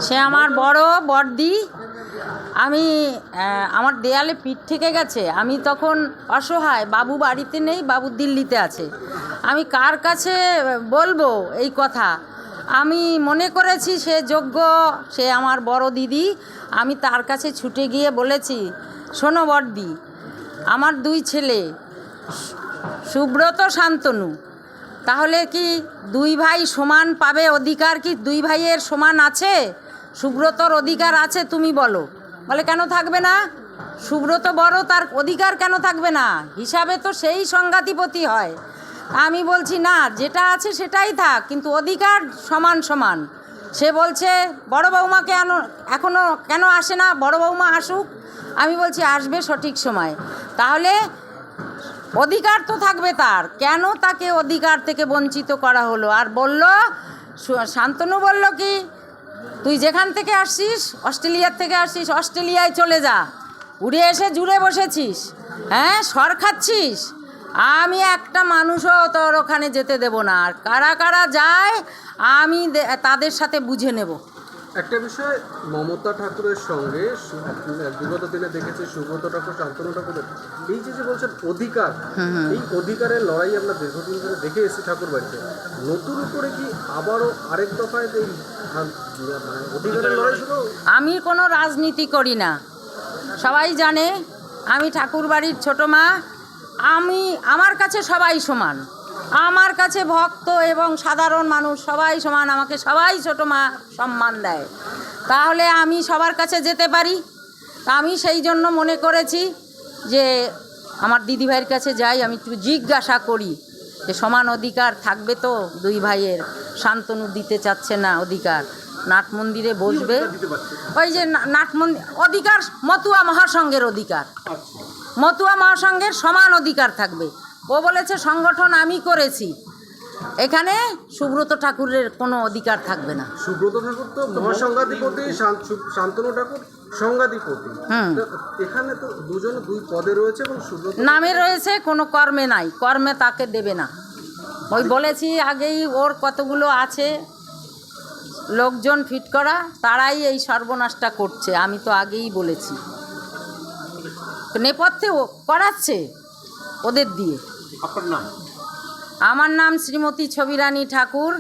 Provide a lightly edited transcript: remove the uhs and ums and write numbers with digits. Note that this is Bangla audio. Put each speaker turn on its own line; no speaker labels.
সে আমার বড় বড়দি। আমি আমার দেয়ালে পিঠ থেকে গেছে, আমি তখন অসহায়, বাবু বাড়িতে নেই, বাবু দিল্লিতে আছে। আমি কার কাছে বলবো এই কথা? আমি মনে করেছি সে যোগ্য, সে আমার বড় দিদি। আমি তার কাছে ছুটে গিয়ে বলেছি, শোনো বড়দি, আমার দুই ছেলে সুব্রত শান্তনু, তাহলে কি দুই ভাই সমান পাবে অধিকার? কি দুই ভাইয়ের সমান আছে? সুব্রতর অধিকার আছে, তুমি বলো। বলে কেন থাকবে না? সুব্রত বড়, তার অধিকার কেন থাকবে না? হিসাবে তো সেই সংঘাতিপতি হয়। আমি বলছি না, যেটা আছে সেটাই থাক, কিন্তু অধিকার সমান সমান। সে বলছে বড় বৌমাকে এখনও কেন আসে না? বড় বৌমা আসুক। আমি বলছি আসবে সঠিক সময়। তাহলে অধিকার তো থাকবে তার, কেন তাকে অধিকার থেকে বঞ্চিত করা হলো? আর বলল, শান্তনু বলল কি, তুই যেখান থেকে আসছিস, অস্ট্রেলিয়ার থেকে আসছিস, অস্ট্রেলিয়ায় চলে যা, উড়ে এসে জুড়ে বসেছিস, হ্যাঁ সর খাচ্ছিস, আমি একটা মানুষও তোর ওখানে যেতে দেব না। আর কারা কারা যায় আমি তাদের সাথে বুঝে নেব।
একটা বিষয়, মমতা ঠাকুরের সঙ্গে বিগত দিনে দেখেছি সুব্রত ঠাকুর, শান্তনু ঠাকুরের এই যে বলছেন অধিকার, এই অধিকারের লড়াই আমরা দীর্ঘদিন ধরে দেখে এসেছি ঠাকুর বাড়িতে। নতুন করে কি আবারও আরেক দফায় এই অধিকারের লড়াই শুরু?
আমি কোনো রাজনীতি করি না, সবাই জানে। আমি ঠাকুর বাড়ির ছোটো মা। আমার কাছে সবাই সমান, আমার কাছে ভক্ত এবং সাধারণ মানুষ সবাই সমান, আমাকে সবাই ছোটো মা সম্মান দেয়। তাহলে আমি সবার কাছে যেতে পারি। তা আমি সেই জন্য মনে করেছি যে আমার দিদিভাইয়ের কাছে যাই, আমি একটু জিজ্ঞাসা করি যে সমান অধিকার থাকবে তো দুই ভাইয়ের? শান্তনু দিতে চাচ্ছে না অধিকার, নাট মন্দিরে বসবে। ওই যে নাট মন্দির অধিকার, মতুয়া মহাসংঘের অধিকার, মতুয়া মহাসংঘের সমান অধিকার থাকবে। ও বলেছে সংগঠন আমি করেছি, এখানে সুব্রত ঠাকুরের কোনো অধিকার থাকবে না।
সুব্রত ঠাকুর তো মহাসংঘাধিপতি, শান্তনু ঠাকুর সংঘাধিপতি। এখানে তো দুজন দুই পদে রয়েছে এবং সুব্রত
নামে রয়েছে, কোনো কর্মে নাই, কর্মে তাকে দেবে না। ওই বলেছি আগেই, ওর কতগুলো আছে লোকজন ফিট করা, তারাই এই সর্বনাশটা করছে। আমি তো আগেই বলেছি, নেপথ্যে করাচ্ছে ওদের দিয়ে।
আপনার নাম?
আমার নাম শ্রীমতী ছবিরানী ঠাকুর।